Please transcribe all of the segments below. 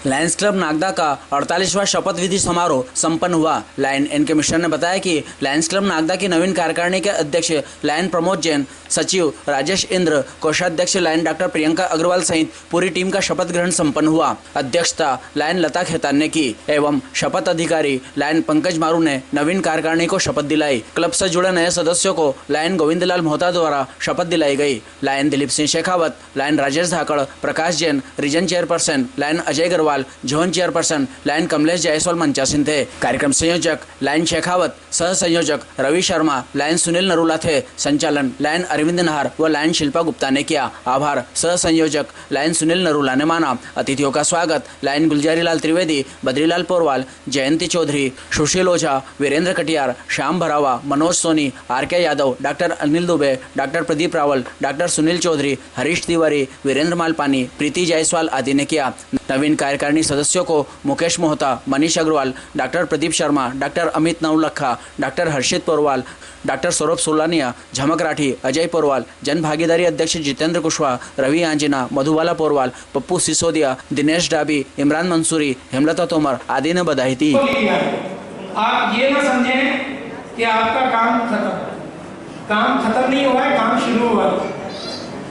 Lions club Nagda का 48वां शपथ विधि समारोह संपन्न हुआ। लायन एन के मिश्रा ने बताया कि लायंस क्लब नागदा की नवीन कार्यकारिणी के अध्यक्ष लायन प्रमोद जैन, सचिव राजेश इंद्र, कोषाध्यक्ष लायन डॉक्टर प्रियंका अग्रवाल सहित पूरी टीम का शपथ ग्रहण संपन्न हुआ। अध्यक्षता लायन लता खेतान ने की एवं शपथ अधिकारी लायन पंकज मारू ने नवीन कार्यकारिणी को शपथ दिलाई। क्लब से जुड़े नए सदस्यों को लायन गोविंदलाल मोहता द्वारा शपथ दिलाई गई। Lion Dilip Singh Shekhawat, Lion Rajesh Dhakad, Prakash Jain region chairperson, Lion Ajay Agarwal zone chairperson, Lion Kamlesh Jaiswal मंचासीन थे। कार्यक्रम संयोजक लायन शेखावत, सह संयोजक रवि शर्मा, लायन सुनील नरूला थे। संचालन लायन अरविंद नहर व लायन शिल्पा गुप्ता ने किया। आभार सह संयोजक लायन सुनील नरूला ने माना। अतिथियों का स्वागत Lion Gulzari Lal Trivedi, Badrilal Porwal, Jayanti Chaudhary, Sushil Ojha, Virendra Katiyar, Shyam Bharawa, Manoj Soni, R K. Yadav, doctor Anil Dubey, doctor Pradeep Rawal, doctor Sunil Chaudhary, Harish Tiwari, Virendra Malpani, Preeti Jaiswal आदि ने किया। नवीन कार्यकारिणी सदस्यों को Mukesh Mohta, Manish Agarwal, doctor Pradeep Sharma, doctor Amit Navlakha, doctor Harshit Porwal, doctor Saurabh Solania, Jhamak Rathi, Ajay Porwal, जन भागीदारी अध्यक्ष जितेंद्र कुशवाहा, रवि आंजना, मधुबाला पोरवाल, पप्पू सिसोदिया, दिनेश डाबी, इमरान मंसूरी, हेमलता तोमर आदि ने बधाई दी। आप ये ना समझें कि आपका काम खत्म नहीं हुआ है, काम शुरू हुआ है।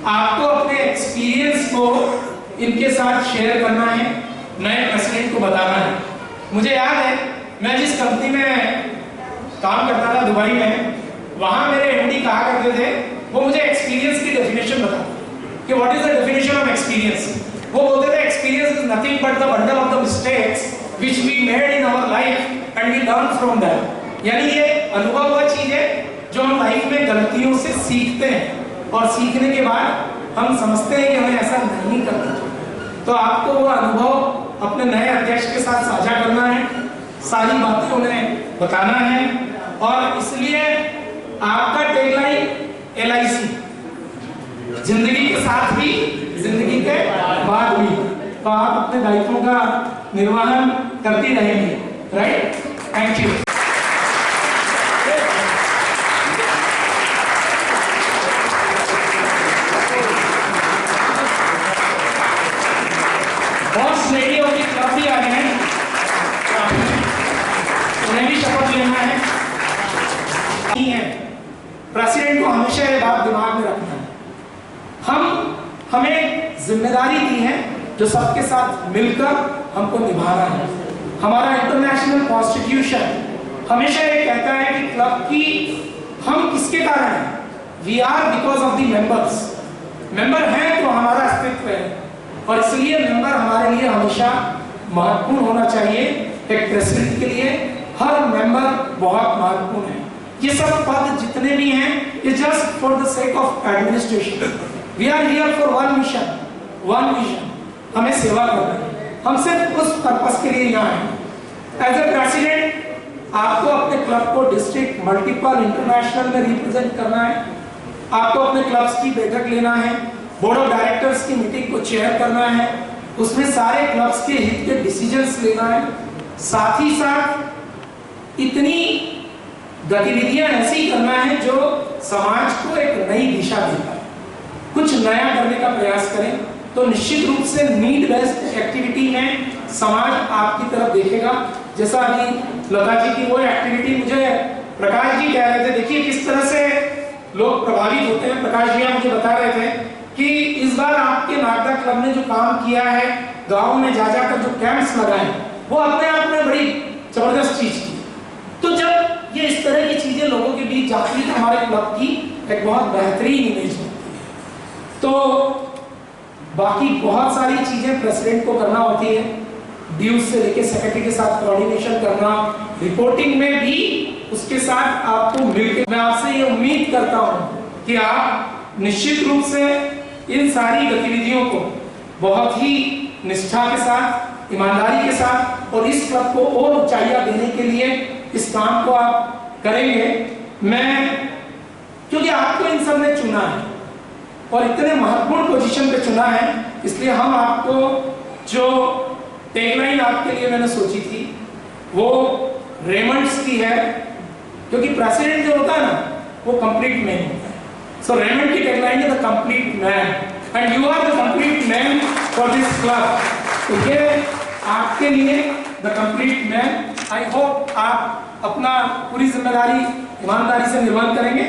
आपको अपने एक्सपीरियंस को इनके साथ शेयर करना है, नए प्रेसिडेंट को बताना है। मुझे याद है मैं जिस कंपनी में काम करता था दुबई में, वहां मेरे एमडी कहा करते थे, वो मुझे एक्सपीरियंस की डेफिनेशन बताते कि what is the definition of experience. वो बोलते थे experience is nothing but the bundle of the mistakes which we made in our life and we learn from that. यानी ये अनुभव वह चीज है जो हम लाइफ में गलतियों से सीखते हैं और सीखने के बाद हम समझते हैं कि हमें ऐसा नहीं करना चाहिए। तो आपको वो अनुभव अपने नए अध्यक्ष के साथ साझा करना है, सारी बातें उन्हें बताना है। और इसलिए आपका टैगलाइन LIC, जिंदगी के साथ भी जिंदगी के बाद भी, तो आप अपने दायित्वों का निर्वहन करती रहेंगे। Right, thank you. Boss lady और की क्लब भी आ गए हैं, उन्हें भी शपथ लेना है। प्रेसिडेंट को हमेशा ये बात दिमाग में रखना है, हमें जिम्मेदारी दी है जो सबके साथ मिलकर हमको निभाना है। हमारा इंटरनेशनल कॉन्स्टिट्यूशन हमेशा ये कहता है कि क्लब की हम किसके कारण हैं? We are because of the members. Member हैं तो हमारा अस्तित्व है, और इसलिए मेंबर हमारे लिए हमेशा महत्वपूर्ण होना चाहिए। एक प्रेसिडेंट के लिए हर मेंबर बहुत महत्वपूर्ण है। ये सब पद जितने भी हैं, ये just for the sake of administration. We are here for one mission, one vision, हमें सेवा करना है। हम सिर्फ उस पर्पस के लिए यहाँ हैं। एज ए प्रेसिडेंट आपको अपने क्लब को डिस्ट्रिक्ट, मल्टीपल, इंटरनेशनल में रिप्रेजेंट करना है। आपको अपने क्लब्स की बैठक लेना है, बोर्ड ऑफ डायरेक्टर्स की मीटिंग को चेयर करना है, उसमें सारे क्लब्स के हित के डिसीजंस लेना है। साथ ही साथ इतनी गतिविधियां ऐसी करना है जो समाज को एक नई दिशा देता है। कुछ नया करने का प्रयास करें तो निश्चित रूप से नीड बेस्ड एक्टिविटी में समाज आपकी तरफ देखेगा। जैसा अभी लता जी की वो एक्टिविटी मुझे प्रकाश जी कह रहे थे, देखिए किस तरह से लोग प्रभावित होते हैं। प्रकाश जी मुझे बता रहे थे कि इस बार आपके नागदा क्लब ने जो काम किया है, गांव में जा जाकर जो कैंप्स लगाए, वो अपने आप में बड़ी जबरदस्त चीज की। तो जब ये इस तरह की चीजें लोगों के बीच जाती है, हमारे क्लब की एक बहुत बेहतरीन इमेज होती है। तो बाकी बहुत सारी चीजें प्रेसिडेंट को करना होती है, ड्यूज से लेके सेक्रेटरी के साथ कोऑर्डिनेशन करना, रिपोर्टिंग में भी उसके साथ आपको मिलकर। मैं आपसे ये उम्मीद करता हूँ कि आप निश्चित रूप से इन सारी गतिविधियों को बहुत ही निष्ठा के साथ, ईमानदारी के साथ और इस क्लब को और ऊंचाइयां देने के लिए इस काम को आप करेंगे। क्योंकि आपको इन सब ने चुना है और इतने महत्वपूर्ण पोजीशन पे चुना है, इसलिए हम आपको जो टैगलाइन आपके लिए मैंने सोची थी वो रेमंड्स की है, क्योंकि प्रेसिडेंट जो होता है ना वो कंप्लीट मैन होता है। सो रेमंड की टैगलाइन है the complete man, and you are the complete man for this club. तो ये आपके लिए the complete man. I hope आप अपना पूरी जिम्मेदारी ईमानदारी से निर्वहन करेंगे।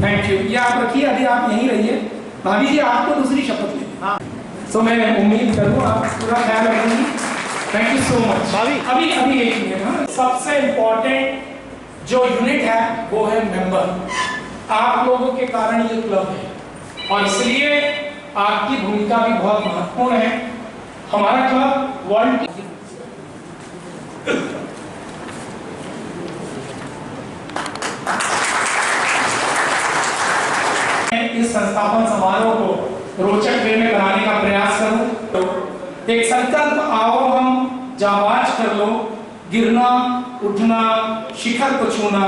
Thank you. ये आप रखिए, अभी आप यहीं रहिए। भाभी जी आपको दूसरी शपथ लेनी। हाँ, सो मैं उम्मीद करूँ आप पूरा ख्याल रखेंगी। Thank you so much. अभी अभी एक मिनट। हाँ, सबसे इम्पोर्टेंट जो यूनिट है वो है मेंबर। आप लोगों के कारण ये क्लब है और इसलिए आपकी भूमिका भी बहुत महत्वपूर्ण है। हमारा क्लब वर्ल्ड इस संस्थापन समारोह को रोचक वे में बनाने का प्रयास करूं। एक संकल्प आओ हम जाबाज कर लो, गिरना उठना शिखर को छूना,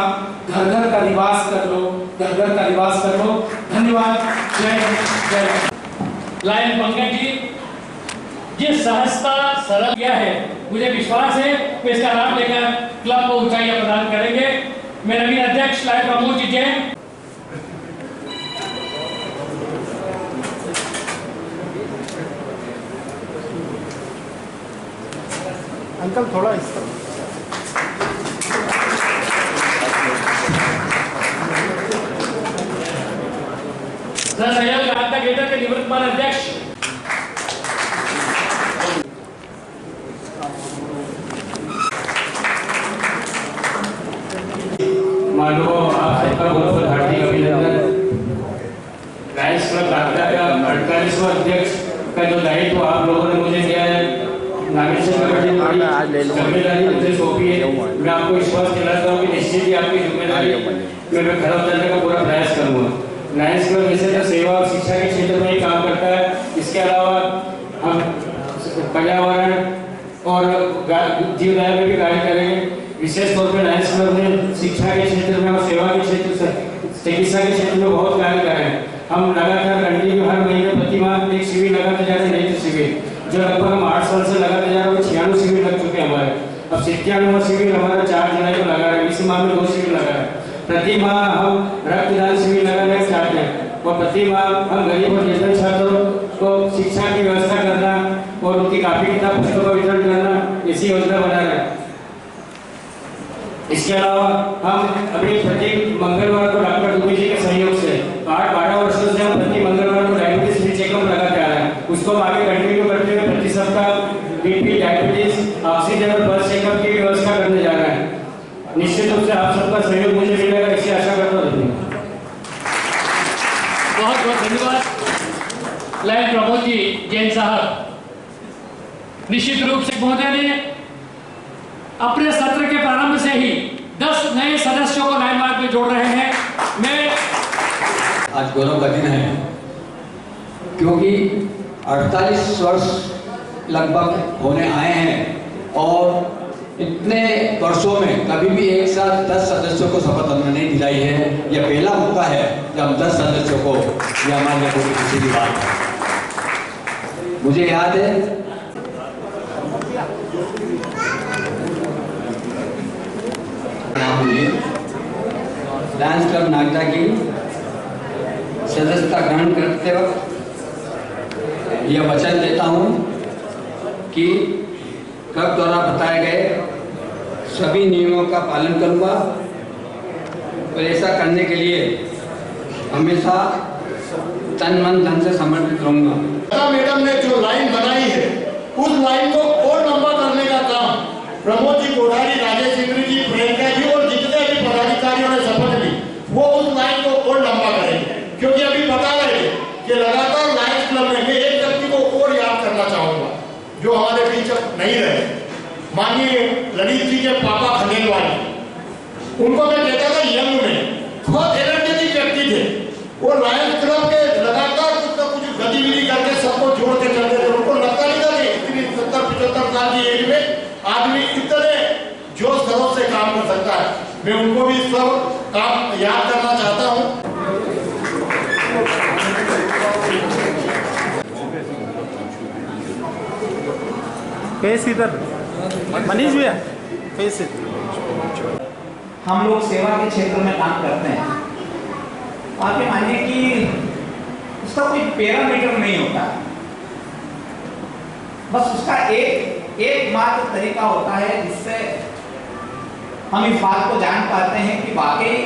घर घर का निवास कर लो, घर घर का निवास कर लो। धन्यवाद। जय जय। लायन पंकज जी जिस सहजता सरल किया है, मुझे विश्वास है कि इसका लाभ लेकर क्लब को ऊंचाइयां प्रदान करेंगे। मैं नवीन अध्यक्ष लायन प्रमोद जी जैन अंकल थोड़ा इस सहयोग आपदा केंद्र के निवर्तमान अध्यक्ष मानो आपका बहुत हार्दिक अभिनंदन। लायंस क्लब नागदा का 48वां अध्यक्ष का जो दायित्व आप लोगों ने मुझे दिया है, नागेश्वर कमेटी ने बड़ी जिम्मेदारी मुझे सौंपी है। मैं आपको विश्वास दिलाता हूँ कि निश्चित ही आपकी जिम्मेदारी में मैं खरा उतरने का पूरा प्रयास करूँगा। लायंस क्लब वैसे तो सेवा और शिक्षा के क्षेत्र में ही काम करता है। इसके अलावा हम पर्यावरण और जीवदया में भी कार्य करेंगे। विशेष तौर पर लायंस क्लब ने शिक्षा के क्षेत्र में और सेवा के क्षेत्र से चिकित्सा के क्षेत्र में बहुत कार्य करे हैं। हम लगातार कंटिन्यू हर महीने प्रति माह एक शिविर लगाते जा रहे हैं, नेत्र शिविर जो लगभग हम 8 साल से लगाते जा रहे हैं। 96 शिविर लग चुके हैं हमारे। अब 97वां शिविर हमारा 4 जुलाई को लगा है। इसी माह में 2 शिविर लगा है। प्रति माह हम रक्तदान शिविर लगाना चाहते हैं और प्रति माह हम गरीब और निर्धन छात्रों को शिक्षा की व्यवस्था करना और उनकी काफी किताब पुस्तकों का वितरण करना, ऐसी योजना बना रहे हैं। इसके अलावा हम अभी प्रति मंगलवार को डॉक्टर दुबे जी के सहयोग से 8-12 वर्षों से हम प्रति मंगलवार को डायबिटीज फ्री चेकअप लगाते आ रहे हैं। उसको हम आगे कंटिन्यू करते हुए प्रति सप्ताह बीपी, डायबिटीज, ऑक्सीजन और पल्स चेकअप की व्यवस्था करने जा रहे हैं। निश्चित रूप से आप सबका सहयोग मुझे मिलेगा, ऐसी आशा करता हूँ। बहुत बहुत धन्यवाद लायन प्रमोद जी जैन साहब। निश्चित रूप से महोदय ने अपने सत्र के प्रारंभ से ही 10 नए सदस्यों को लाइन मार्ग में जोड़ रहे हैं। मैं आज गौरव का दिन है क्योंकि 48 वर्ष लगभग होने आए हैं और इतने वर्षों में कभी भी एक साथ 10 सदस्यों को शपथ हमने नहीं दिलाई है। यह पहला मौका है जब 10 सदस्यों को, यह हमारे लिए कोई खुशी की बात है। मुझे याद है लायंस क्लब नागदा की सदस्यता ग्रहण करते वक्त यह वचन देता हूँ कि क्लब द्वारा बताए गए सभी नियमों का पालन करूँगा और ऐसा करने के लिए हमेशा तन मन धन से समर्पित रहूँगा। मैडम ने जो लाइन बनाई है उस लाइन को और लंबा करने का काम प्रमोद जी कोठारी, राजेश इंद्र जी, प्रियंका जी और जितने भी पदाधिकारियों ने शपथ ली वो उस लाइन को और लंबा करेंगे। क्योंकि अभी बता रहे कि लगातार लायंस क्लब में मैं एक व्यक्ति को और याद करना चाहूंगा जो हमारे बीच नहीं रहे, माननीय ललित जी के पापा खंडेलवाल। उनको मैं कहता था यंग में बहुत एनर्जेटिक व्यक्ति थे। वो लायंस क्लब के लगातार कुछ न कुछ गतिविधि करके सबको जोड़ के चलते थे। उनको लगता नहीं था कि इतनी 70-75 साल की एज में आदमी इतने जोश खरोश से काम कर सकता है। मैं उनको भी सब काम याद करना चाहता हूँ। फेस इधर मनीष भैया, फेस हम लोग सेवा के क्षेत्र में काम करते हैं। आप ये मानिए कि उसका कोई पैरामीटर नहीं होता, बस उसका एक एकमात्र तरीका होता है जिससे हम इस बात को जान पाते हैं कि वाकई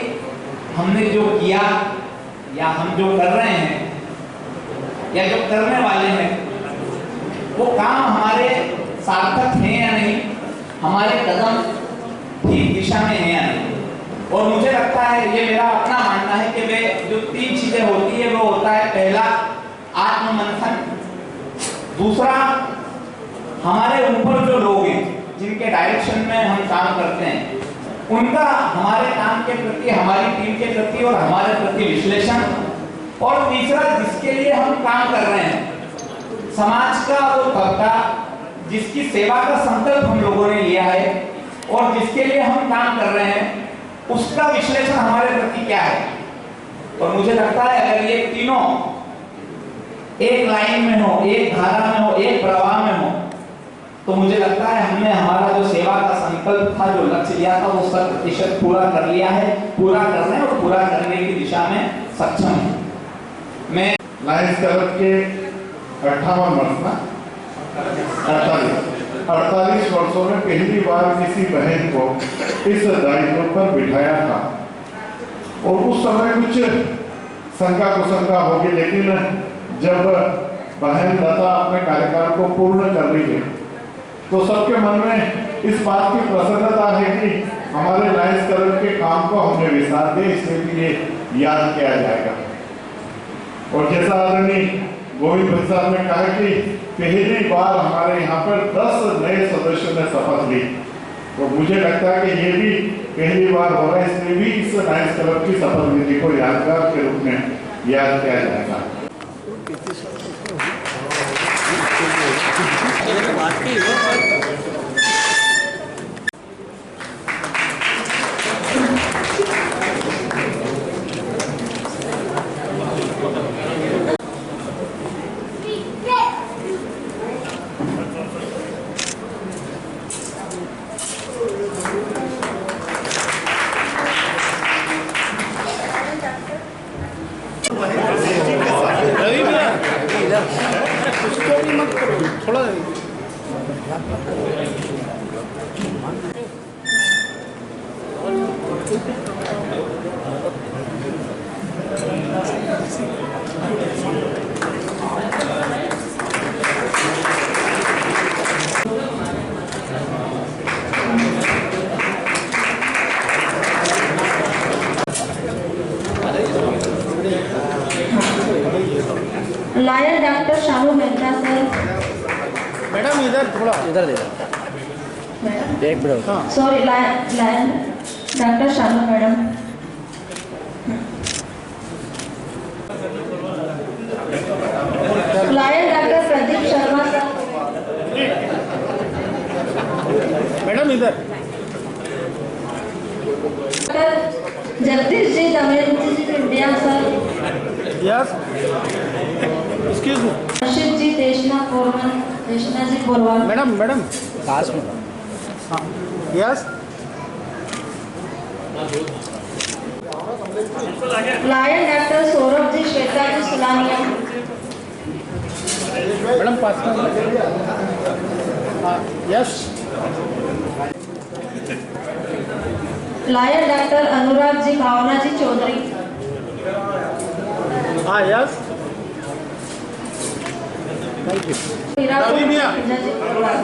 हमने जो किया या हम जो कर रहे हैं या जो करने वाले हैं वो काम हमारे सार्थक हैं या नहीं, हमारे कदम ठीक दिशा में हैं या नहीं। और मुझे लगता है, ये मेरा अपना मानना है कि वे जो 3 चीजें होती है वो होता है, पहला आत्ममंथन, दूसरा हमारे ऊपर जो लोग हैं जिनके डायरेक्शन में हम काम करते हैं उनका हमारे काम के प्रति, हमारी टीम के प्रति और हमारे प्रति विश्लेषण, और तीसरा जिसके लिए हम काम कर रहे हैं, समाज का वो तबका जिसकी सेवा का संकल्प हम लोगों ने लिया है और जिसके लिए हम काम कर रहे हैं, उसका विश्लेषण हमारे प्रति क्या है। और मुझे लगता है अगर ये तीनों एक लाइन में हो, एक धारा में हो, एक प्रवाह में हो, तो मुझे लगता है हमने हमारा जो सेवा का संकल्प था, जो लक्ष्य लिया था, वो 100% पूरा कर लिया है, पूरा करने और पूरा करने की दिशा में सक्षम है। मैं लायंस क्लब के 58 वर्ष ना 48 वर्षों में पहली बार किसी बहन को इस दायित्व पर बिठाया था और उस समय कुछ शंका कुशंका होगी, लेकिन जब बहन लता अपने कार्यकाल को पूर्ण कर रही है तो सबके मन में इस बात की प्रसन्नता है कि हमारे लायंस क्लब के काम को हमने विस्तार दिया, इसलिए भी ये याद किया जाएगा। और जैसा आदरणीय गोविंद भाई साहब ने कहा कि पहली बार हमारे यहाँ पर 10 नए सदस्यों ने शपथ ली, तो मुझे लगता है कि ये भी पहली बार हो रहा है, इसलिए भी इस लायंस क्लब की शपथ विधि को यादगार के रूप में याद किया जाएगा। थोड़ा Lion doctor Shanu Mehta sir. Madam इधर थोड़ा इधर दे एक minute. Sorry, Lion doctor Shanu madam. Lion doctor Pradeep Sharma sir. Madam इधर। Jagdish ji Damayanti ji India sir. Yes, excuse me. Rashid ji Deshna ji Borwal. Madam madam पास में हाँ, yes. Lion doctor Saurabh ji, Shweta ji Sulaniya. Madam पास में हाँ, yes. Lion doctor Anurag ji, Bhavna ji Chaudhary. हाँ, yes. Thank you. Hirapur Ravi भैया। जी बोरवाल।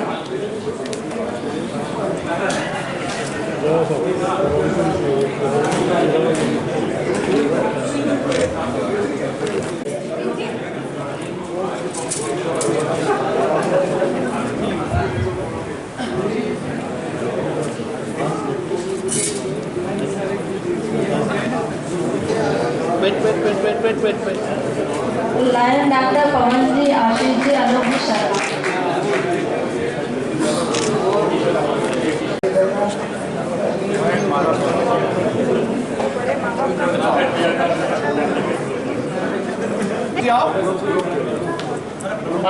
वेट। लायन डॉक्टर पवन जी, आशीष जी, अनूप जी शर्मा।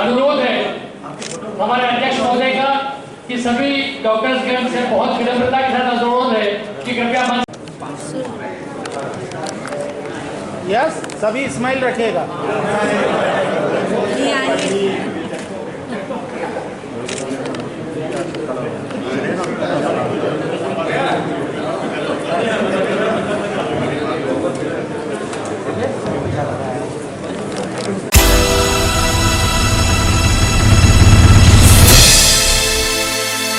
अनुरोध है हमारे अध्यक्ष महोदय का कि सभी डॉक्टर्स गण से बहुत विनम्रता के साथ अनुरोध है कि कृपया मंच। यस, सभी स्माइल रखिएगा।